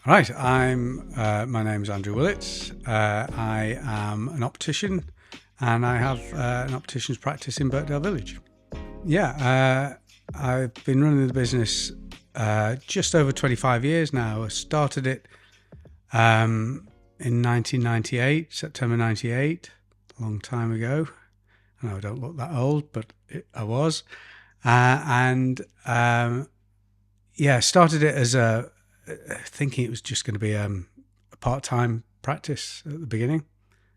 Right, my name's Andrew Willetts. I am an optician and I have an optician's practice in Birkdale Village. Yeah, I've been running the business just over 25 years now. I started it in 1998, September 98, a long time ago. I know I don't look that old, but I was. Started it as thinking it was just going to be a part-time practice at the beginning,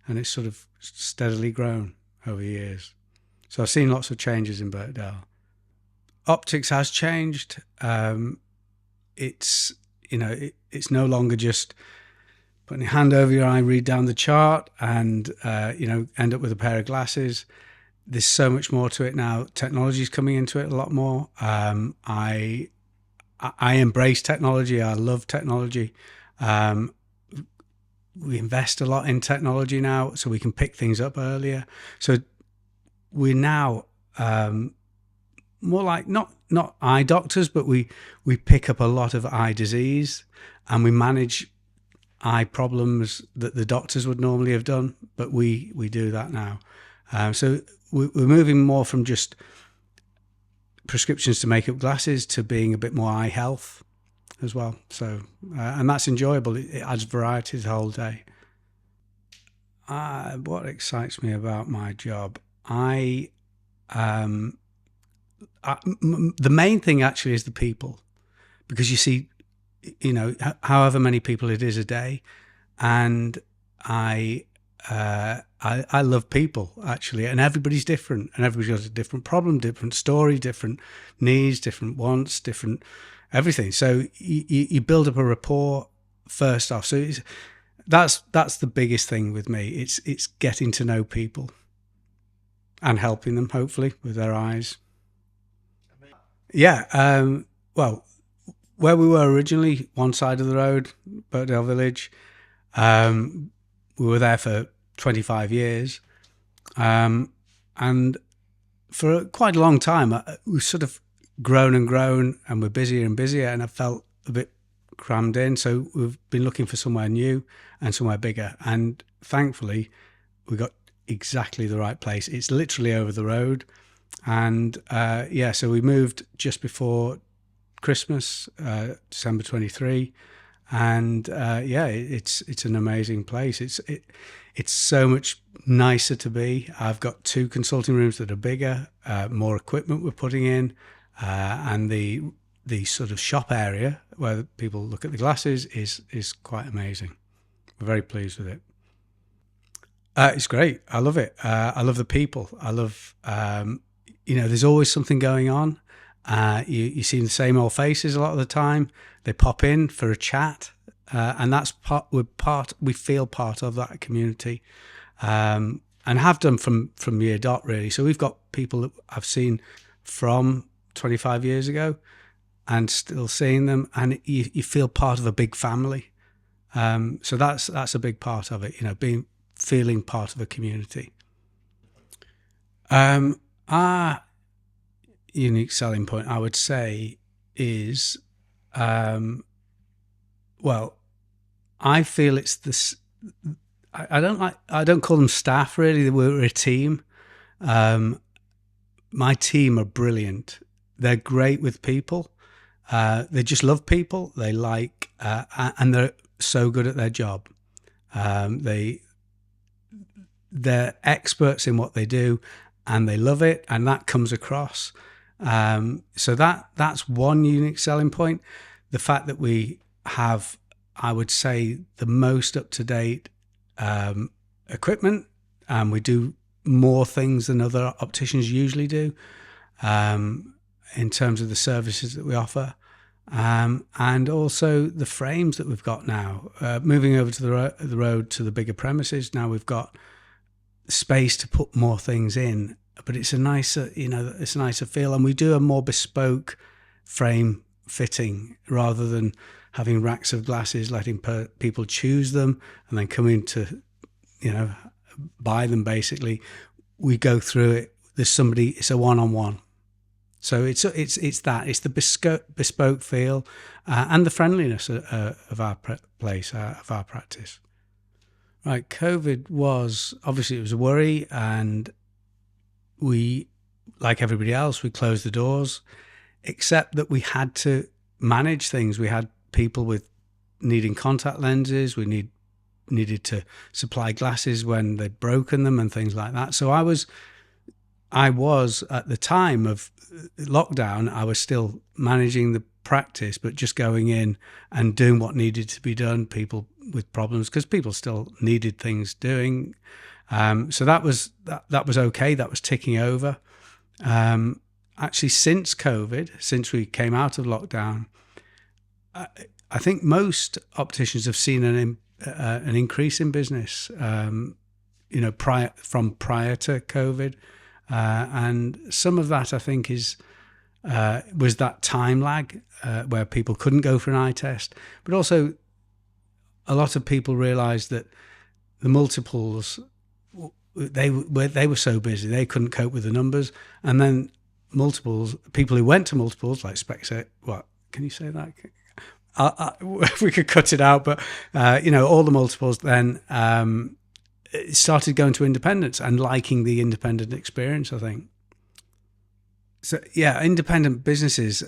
and it's sort of steadily grown over the years. So I've seen lots of changes in Birkdale. Optics has changed. It's it's no longer just putting your hand over your eye, read down the chart, and end up with a pair of glasses. There's so much more to it now. Technology's coming into it a lot more. I embrace technology. I love technology. We invest a lot in technology now, so we can pick things up earlier. So we're now more like not eye doctors, but we pick up a lot of eye disease, and we manage eye problems that the doctors would normally have done. But we do that now. So we're moving more from just prescriptions to make up glasses to being a bit more eye health as well. So, and that's enjoyable. It adds variety to the whole day. What excites me about my job? The main thing actually is the people, because you see, however many people it is a day, and I love people actually, and everybody's different, and everybody's got a different problem, different story, different needs, different wants, different everything. So you build up a rapport first off. So that's the biggest thing with me. It's getting to know people and helping them hopefully with their eyes. Yeah. Well, where we were originally, one side of the road, Birkdale Village. We were there for 25 years. And for quite a long time, we've sort of grown and grown, and we're busier and busier, and I felt a bit crammed in. So we've been looking for somewhere new and somewhere bigger. And thankfully, we got exactly the right place. It's literally over the road. And so we moved just before Christmas, December 23. And it's an amazing place. It's so much nicer to be. I've got 2 consulting rooms that are bigger, more equipment we're putting in, and the sort of shop area where people look at the glasses is quite amazing. We're very pleased with it. It's great. I love it. I love the people. I love there's always something going on. You see the same old faces a lot of the time. They pop in for a chat, and that's we feel part of that community, and have done from year dot really. So we've got people that I've seen from 25 years ago, and still seeing them, and you feel part of a big family. So that's a big part of it. Feeling part of a community. Our unique selling point, I would say, is I feel it's this. I don't call them staff really. We're a team. My team are brilliant. They're great with people. They just love people. They like, and they're so good at their job. They're experts in what they do, and they love it, and that comes across. So that's one unique selling point. The fact that we have, I would say, the most up-to-date equipment, and we do more things than other opticians usually do in terms of the services that we offer, and also the frames that we've got now. Moving over to the road to the bigger premises, now we've got space to put more things in. But it's a nicer feel, and we do a more bespoke frame fitting rather than having racks of glasses, letting people choose them and then come in to, buy them. Basically, we go through it. It's a one-on-one. So it's the bespoke feel and the friendliness of our place, of our practice. Right, COVID was obviously, it was a worry, and we, like everybody else, we closed the doors, except that we had to manage things. We had people with needing contact lenses. We needed to supply glasses when they'd broken them and things like that. So I was at the time of lockdown, I was still managing the practice, but just going in and doing what needed to be done. People with problems, because people still needed things doing. So that was okay. That was ticking over. Actually, since COVID, since we came out of lockdown, I think most opticians have seen an increase in business. Prior to COVID, and some of that I think was that time lag where people couldn't go for an eye test, but also a lot of people realised that the multiples, they were so busy they couldn't cope with the numbers, and then people who went to multiples like Specsavers, what can you say that? If we could cut it out, but all the multiples then started going to independents and liking the independent experience, I think. So yeah, independent businesses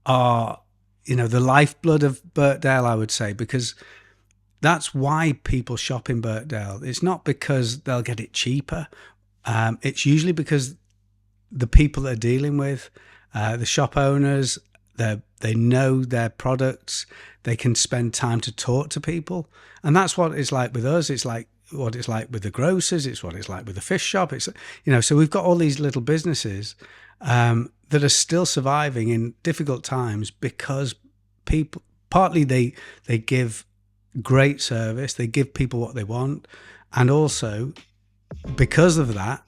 are the lifeblood of Birkdale, I would say, because that's why people shop in Birkdale. It's not because they'll get it cheaper. It's usually because the people they're dealing with, the shop owners, they know their products. They can spend time to talk to people, and that's what it's like with us. It's like what it's like with the grocers. It's what it's like with the fish shop. It's so we've got all these little businesses that are still surviving in difficult times because people, partly they give great service, they give people what they want, and also because of that,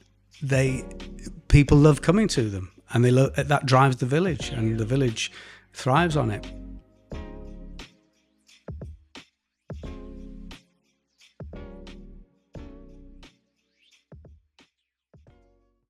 people love coming to them, and that drives the village, and the village thrives on it.